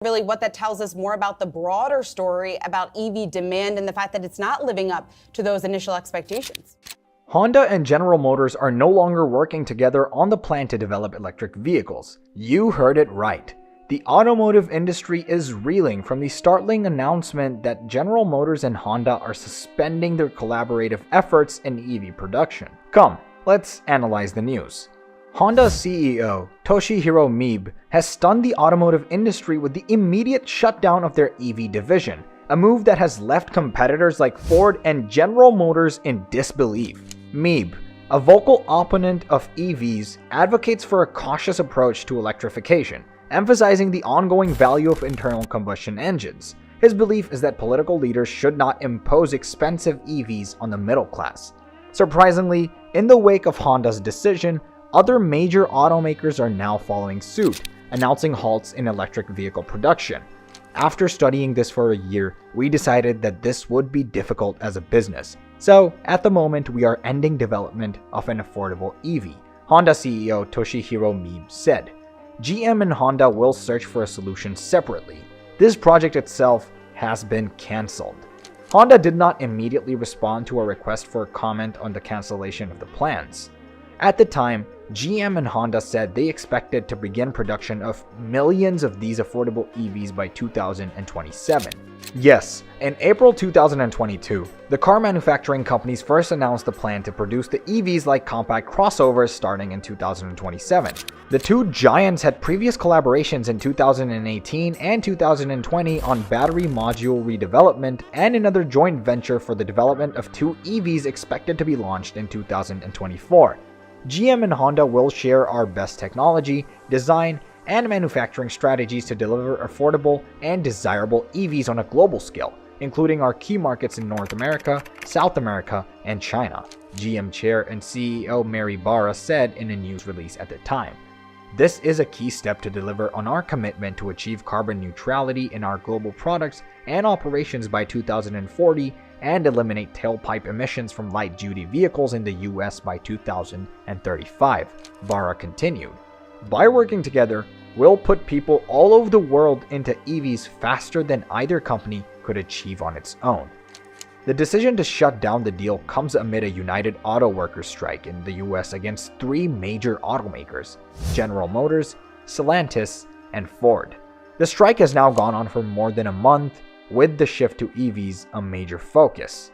Really, what that tells us more about the broader story about EV demand and the fact that it's not living up to those initial expectations. Honda and General Motors are no longer working together on the plan to develop electric vehicles. You heard it right. The automotive industry is reeling from the startling announcement that General Motors and Honda are suspending their collaborative efforts in EV production. Come, let's analyze the news. Honda's CEO, Toshihiro Mibe, has stunned the automotive industry with the immediate shutdown of their EV division, a move that has left competitors like Ford and General Motors in disbelief. Mibe, a vocal opponent of EVs, advocates for a cautious approach to electrification, emphasizing the ongoing value of internal combustion engines. His belief is that political leaders should not impose expensive EVs on the middle class. Surprisingly, in the wake of Honda's decision, other major automakers are now following suit, announcing halts in electric vehicle production. After studying this for a year, we decided that this would be difficult as a business. So, at the moment, we are ending development of an affordable EV, Honda CEO Toshihiro Mibe said. GM and Honda will search for a solution separately. This project itself has been cancelled. Honda did not immediately respond to a request for comment on the cancellation of the plans. At the time, GM and Honda said they expected to begin production of millions of these affordable EVs by 2027. Yes, in April 2022, the car manufacturing companies first announced the plan to produce the EVs like compact crossovers starting in 2027. The two giants had previous collaborations in 2018 and 2020 on battery module redevelopment and another joint venture for the development of two EVs expected to be launched in 2024. GM and Honda will share our best technology, design, and manufacturing strategies to deliver affordable and desirable EVs on a global scale, including our key markets in North America, South America, and China, GM Chair and CEO Mary Barra said in a news release at the time. This is a key step to deliver on our commitment to achieve carbon neutrality in our global products and operations by 2040 and eliminate tailpipe emissions from light-duty vehicles in the US by 2035, Barra continued. By working together, we'll put people all over the world into EVs faster than either company could achieve on its own. The decision to shut down the deal comes amid a United Auto Workers strike in the US against three major automakers, General Motors, Stellantis, and Ford. The strike has now gone on for more than a month, with the shift to EVs a major focus.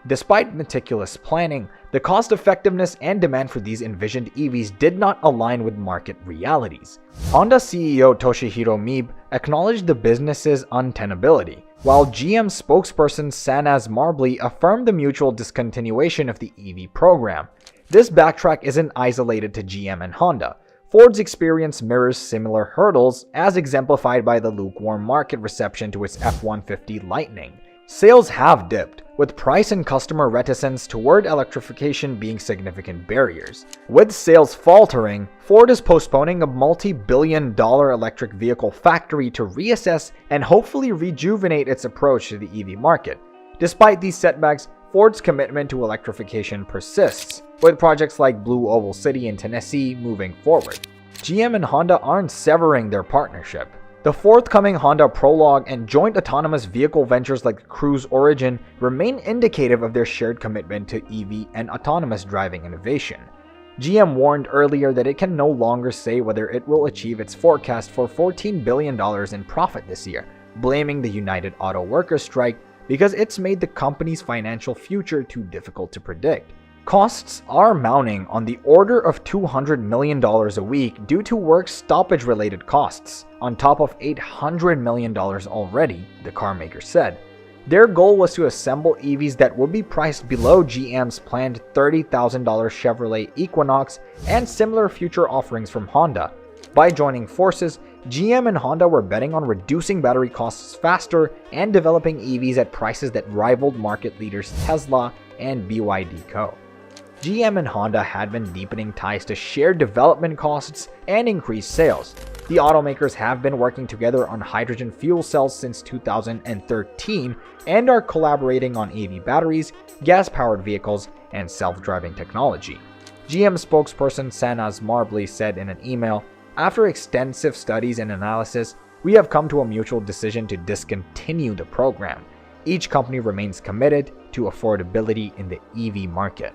Despite meticulous planning, the cost effectiveness and demand for these envisioned EVs did not align with market realities. Honda CEO Toshihiro Mibe acknowledged the business's untenability, while GM spokesperson Sanaz Marbly affirmed the mutual discontinuation of the EV program. This backtrack isn't isolated to GM and Honda. Ford's experience mirrors similar hurdles, as exemplified by the lukewarm market reception to its F-150 Lightning. Sales have dipped, with price and customer reticence toward electrification being significant barriers. With sales faltering, Ford is postponing a multi-billion-dollar electric vehicle factory to reassess and hopefully rejuvenate its approach to the EV market. Despite these setbacks, Ford's commitment to electrification persists, with projects like Blue Oval City in Tennessee moving forward. GM and Honda aren't severing their partnership. The forthcoming Honda Prologue and joint autonomous vehicle ventures like Cruise Origin remain indicative of their shared commitment to EV and autonomous driving innovation. GM warned earlier that it can no longer say whether it will achieve its forecast for $14 billion in profit this year, blaming the United Auto Workers strike because it's made the company's financial future too difficult to predict. Costs are mounting on the order of $200 million a week due to work stoppage-related costs, on top of $800 million already, the carmaker said. Their goal was to assemble EVs that would be priced below GM's planned $30,000 Chevrolet Equinox and similar future offerings from Honda. By joining forces, GM and Honda were betting on reducing battery costs faster and developing EVs at prices that rivaled market leaders Tesla and BYD Co. GM and Honda had been deepening ties to share development costs and increase sales. The automakers have been working together on hydrogen fuel cells since 2013 and are collaborating on EV batteries, gas-powered vehicles, and self-driving technology. GM spokesperson Sanaz Marbly said in an email, "After extensive studies and analysis, we have come to a mutual decision to discontinue the program. Each company remains committed to affordability in the EV market.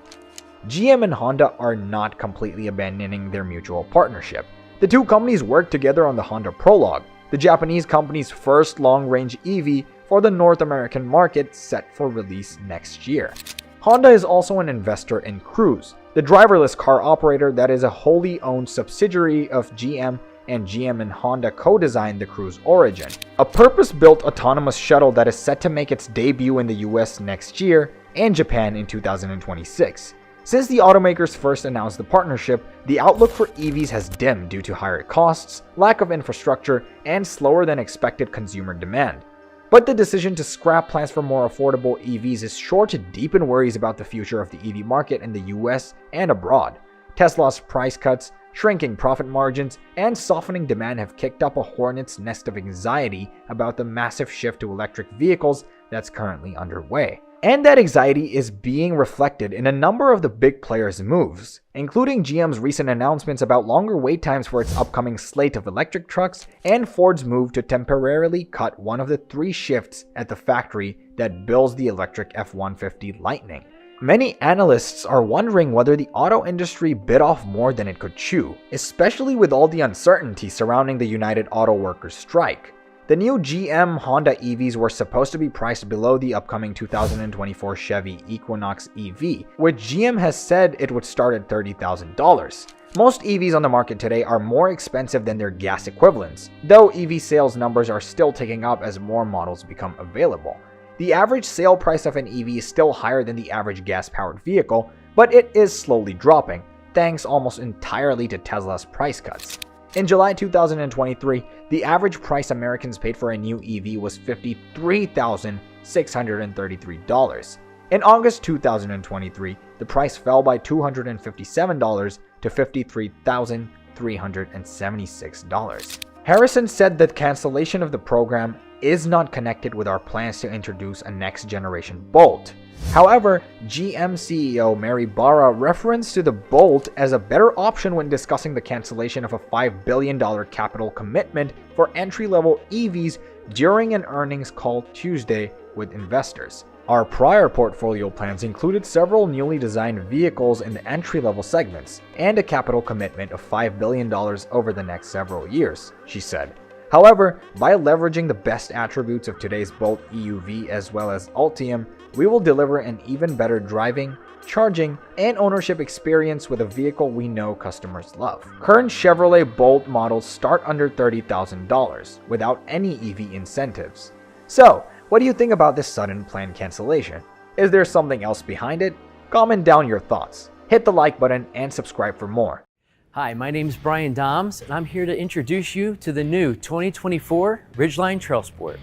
GM and Honda are not completely abandoning their mutual partnership. The two companies work together on the Honda Prologue, the Japanese company's first long-range EV for the North American market, set for release next year. Honda is also an investor in Cruise, the driverless car operator that is a wholly owned subsidiary of GM, and GM and Honda co-designed the Cruise Origin, a purpose-built autonomous shuttle that is set to make its debut in the US next year and Japan in 2026. Since the automakers first announced the partnership, the outlook for EVs has dimmed due to higher costs, lack of infrastructure, and slower than expected consumer demand. But the decision to scrap plans for more affordable EVs is sure to deepen worries about the future of the EV market in the US and abroad. Tesla's price cuts, shrinking profit margins, and softening demand have kicked up a hornet's nest of anxiety about the massive shift to electric vehicles that's currently underway. And that anxiety is being reflected in a number of the big players' moves, including GM's recent announcements about longer wait times for its upcoming slate of electric trucks, and Ford's move to temporarily cut one of the 3 shifts at the factory that builds the electric F-150 Lightning. Many analysts are wondering whether the auto industry bit off more than it could chew, especially with all the uncertainty surrounding the United Auto Workers strike. The new GM Honda EVs were supposed to be priced below the upcoming 2024 Chevy Equinox EV, which GM has said it would start at $30,000. Most EVs on the market today are more expensive than their gas equivalents, though EV sales numbers are still ticking up as more models become available. The average sale price of an EV is still higher than the average gas-powered vehicle, but it is slowly dropping, thanks almost entirely to Tesla's price cuts. In July 2023, the average price Americans paid for a new EV was $53,633. In August 2023, the price fell by $257 to $53,376. Harrison said that cancellation of the program is not connected with our plans to introduce a next-generation Bolt. However, GM CEO Mary Barra referenced to the Bolt as a better option when discussing the cancellation of a $5 billion capital commitment for entry-level EVs during an earnings call Tuesday with investors. Our prior portfolio plans included several newly designed vehicles in the entry-level segments and a capital commitment of $5 billion over the next several years, she said. However, by leveraging the best attributes of today's Bolt EUV as well as Ultium, we will deliver an even better driving, charging, and ownership experience with a vehicle we know customers love. Current Chevrolet Bolt models start under $30,000 without any EV incentives. So, what do you think about this sudden planned cancellation? Is there something else behind it? Comment down your thoughts. Hit the like button and subscribe for more. Hi, my name is Brian Doms, and I'm here to introduce you to the new 2024 Ridgeline Trail Sport.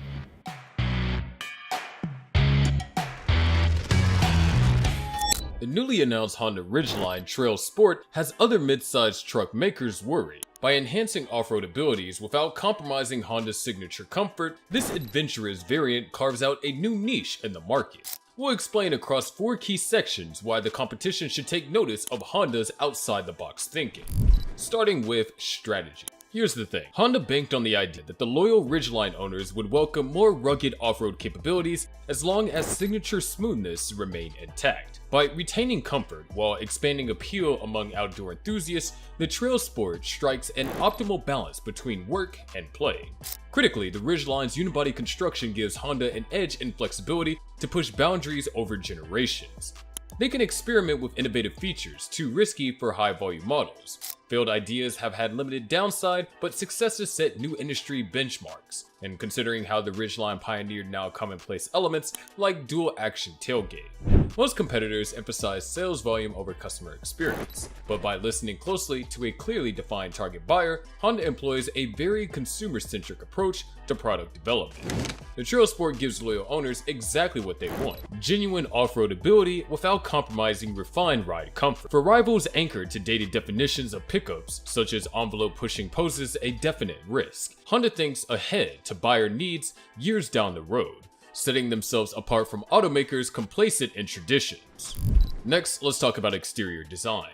The newly announced Honda Ridgeline Trail Sport has other mid-sized truck makers worried. By enhancing off-road abilities without compromising Honda's signature comfort, this adventurous variant carves out a new niche in the market. We'll explain across 4 key sections why the competition should take notice of Honda's outside-the-box thinking. Starting with strategy. Here's the thing, Honda banked on the idea that the loyal Ridgeline owners would welcome more rugged off-road capabilities as long as signature smoothness remained intact. By retaining comfort while expanding appeal among outdoor enthusiasts, the Trail Sport strikes an optimal balance between work and play. Critically, the Ridgeline's unibody construction gives Honda an edge in flexibility to push boundaries over generations. They can experiment with innovative features too risky for high-volume models. Failed ideas have had limited downside, but successes set new industry benchmarks. And considering how the Ridgeline pioneered now commonplace elements like dual-action tailgate, most competitors emphasize sales volume over customer experience. But by listening closely to a clearly defined target buyer, Honda employs a very consumer-centric approach to product development. The Trail Sport gives loyal owners exactly what they want, genuine off-road ability without compromising refined ride comfort. For rivals anchored to dated definitions of pickups, such as envelope-pushing poses a definite risk, Honda thinks ahead to buyer needs years down the road, setting themselves apart from automakers complacent in traditions. Next, let's talk about exterior design.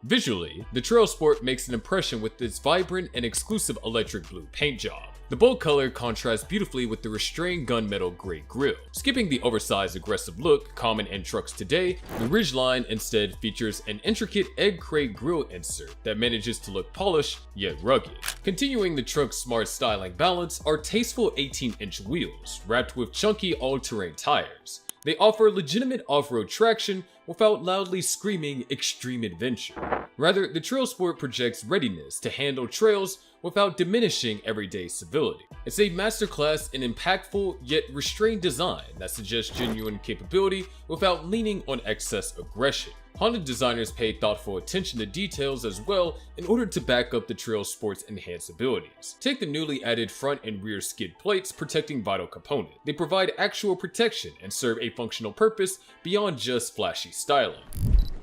Visually, the Trail Sport makes an impression with its vibrant and exclusive electric blue paint job. The bold color contrasts beautifully with the restrained gunmetal gray grille. Skipping the oversized aggressive look common in trucks today, the Ridgeline instead features an intricate egg crate grille insert that manages to look polished yet rugged. Continuing the truck's smart styling balance are tasteful 18-inch wheels wrapped with chunky all-terrain tires. They offer legitimate off-road traction without loudly screaming extreme adventure. Rather, the Trail Sport projects readiness to handle trails without diminishing everyday civility. It's a masterclass in impactful yet restrained design that suggests genuine capability without leaning on excess aggression. Honda designers paid thoughtful attention to details as well in order to back up the Trail Sport's enhanced abilities. Take the newly added front and rear skid plates protecting vital components. They provide actual protection and serve a functional purpose beyond just flashy styling.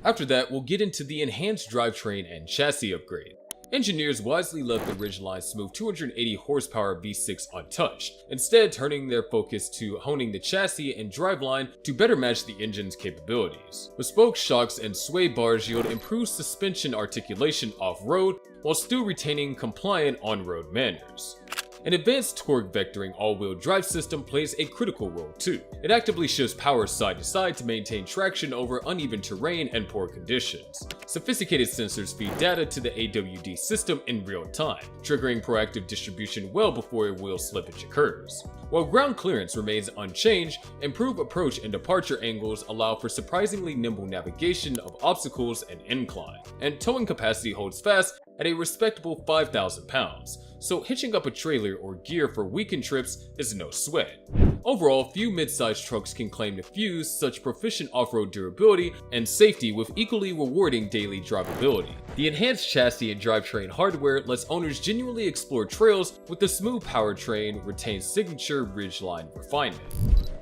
After that, we'll get into the enhanced drivetrain and chassis upgrade. Engineers wisely left the Ridgeline's smooth 280 horsepower V6 untouched, instead turning their focus to honing the chassis and driveline to better match the engine's capabilities. Bespoke shocks and sway bars yield improved suspension articulation off-road while still retaining compliant on-road manners. An advanced torque vectoring all-wheel drive system plays a critical role too. It actively shifts power side to side to maintain traction over uneven terrain and poor conditions. Sophisticated sensors feed data to the AWD system in real time, triggering proactive distribution well before a wheel slippage occurs. While ground clearance remains unchanged, improved approach and departure angles allow for surprisingly nimble navigation of obstacles and incline, and towing capacity holds fast at a respectable 5,000 pounds, so hitching up a trailer or gear for weekend trips is no sweat. Overall, few mid-sized trucks can claim to fuse such proficient off-road durability and safety with equally rewarding daily drivability. The enhanced chassis and drivetrain hardware lets owners genuinely explore trails with the smooth powertrain retains signature Ridgeline refinement.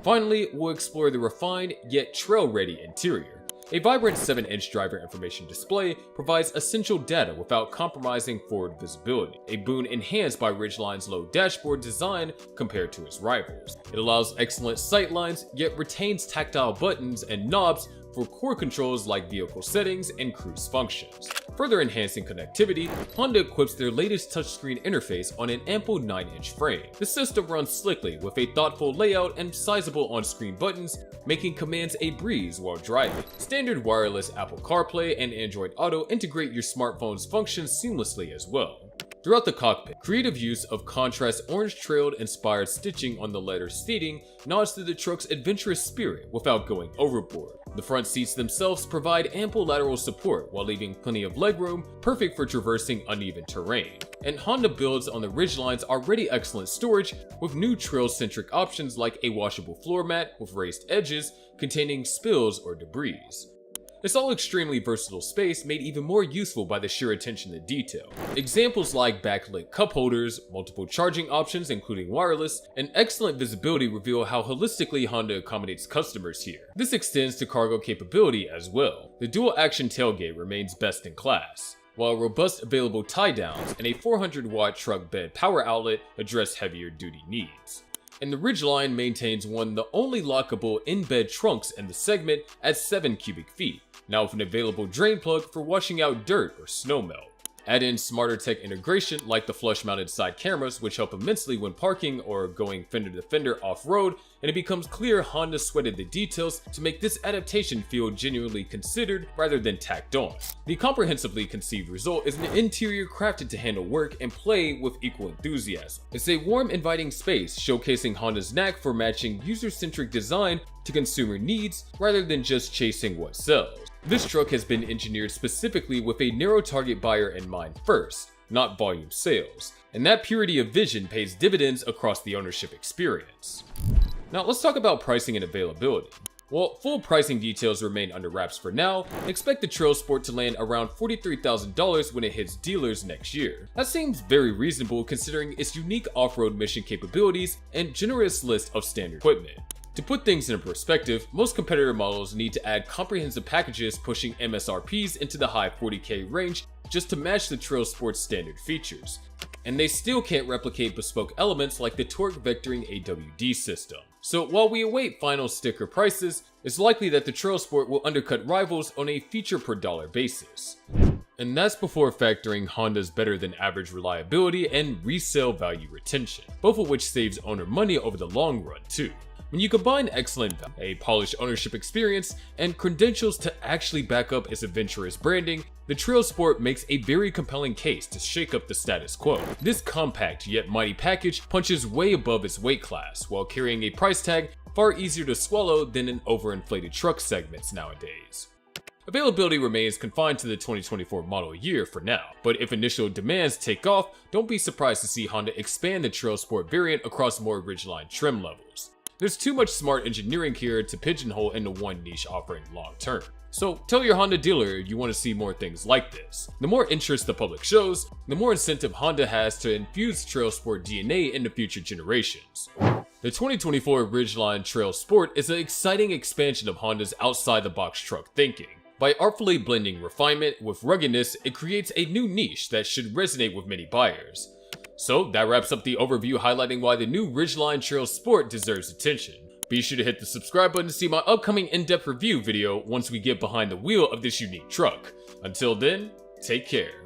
Finally, we'll explore the refined yet trail-ready interior. A vibrant 7-inch driver information display provides essential data without compromising forward visibility, a boon enhanced by Ridgeline's low dashboard design compared to its rivals. It allows excellent sightlines, yet retains tactile buttons and knobs for core controls like vehicle settings and cruise functions. Further enhancing connectivity, Honda equips their latest touchscreen interface on an ample 9-inch frame. The system runs slickly with a thoughtful layout and sizable on-screen buttons, making commands a breeze while driving. Standard wireless Apple CarPlay and Android Auto integrate your smartphone's functions seamlessly as well. Throughout the cockpit, creative use of contrast orange trailed inspired stitching on the leather seating nods to the truck's adventurous spirit without going overboard. The front seats themselves provide ample lateral support while leaving plenty of legroom, perfect for traversing uneven terrain. And Honda builds on the Ridgeline's already excellent storage with new trail-centric options like a washable floor mat with raised edges containing spills or debris. It's all extremely versatile space made even more useful by the sheer attention to detail. Examples like backlit cup holders, multiple charging options including wireless, and excellent visibility reveal how holistically Honda accommodates customers here. This extends to cargo capability as well. The dual-action tailgate remains best in class, while robust available tie-downs and a 400-watt truck bed power outlet address heavier duty needs. And the Ridgeline maintains one of the only lockable in-bed trunks in the segment at 7 cubic feet, now with an available drain plug for washing out dirt or snow melt. Add in smarter tech integration like the flush-mounted side cameras, which help immensely when parking or going fender-to-fender off-road, and it becomes clear Honda sweated the details to make this adaptation feel genuinely considered rather than tacked on. The comprehensively conceived result is an interior crafted to handle work and play with equal enthusiasm. It's a warm, inviting space showcasing Honda's knack for matching user-centric design to consumer needs rather than just chasing what sells. This truck has been engineered specifically with a narrow target buyer in mind first, not volume sales, and that purity of vision pays dividends across the ownership experience. Now let's talk about pricing and availability. While full pricing details remain under wraps for now, expect the Trail Sport to land around $43,000 when it hits dealers next year. That seems very reasonable considering its unique off-road mission capabilities and generous list of standard equipment. To put things in perspective, most competitor models need to add comprehensive packages pushing MSRPs into the high $40K range just to match the Trail Sport's standard features. And they still can't replicate bespoke elements like the torque vectoring AWD system. So while we await final sticker prices, it's likely that the Trail Sport will undercut rivals on a feature per dollar basis. And that's before factoring Honda's better than average reliability and resale value retention, both of which saves owner money over the long run too. When you combine excellent value, a polished ownership experience, and credentials to actually back up its adventurous branding, the Trail Sport makes a very compelling case to shake up the status quo. This compact yet mighty package punches way above its weight class while carrying a price tag far easier to swallow than in overinflated truck segments nowadays. Availability remains confined to the 2024 model year for now, but if initial demands take off, don't be surprised to see Honda expand the Trail Sport variant across more ridgeline trim levels. There's too much smart engineering here to pigeonhole into one niche offering long term. So tell your Honda dealer you want to see more things like this. The more interest the public shows, the more incentive Honda has to infuse Trail Sport DNA into future generations. The 2024 Ridgeline Trail Sport is an exciting expansion of Honda's outside-the-box truck thinking. By artfully blending refinement with ruggedness, it creates a new niche that should resonate with many buyers. So that wraps up the overview highlighting why the new Ridgeline Trail Sport deserves attention. Be sure to hit the subscribe button to see my upcoming in-depth review video once we get behind the wheel of this unique truck. Until then, take care.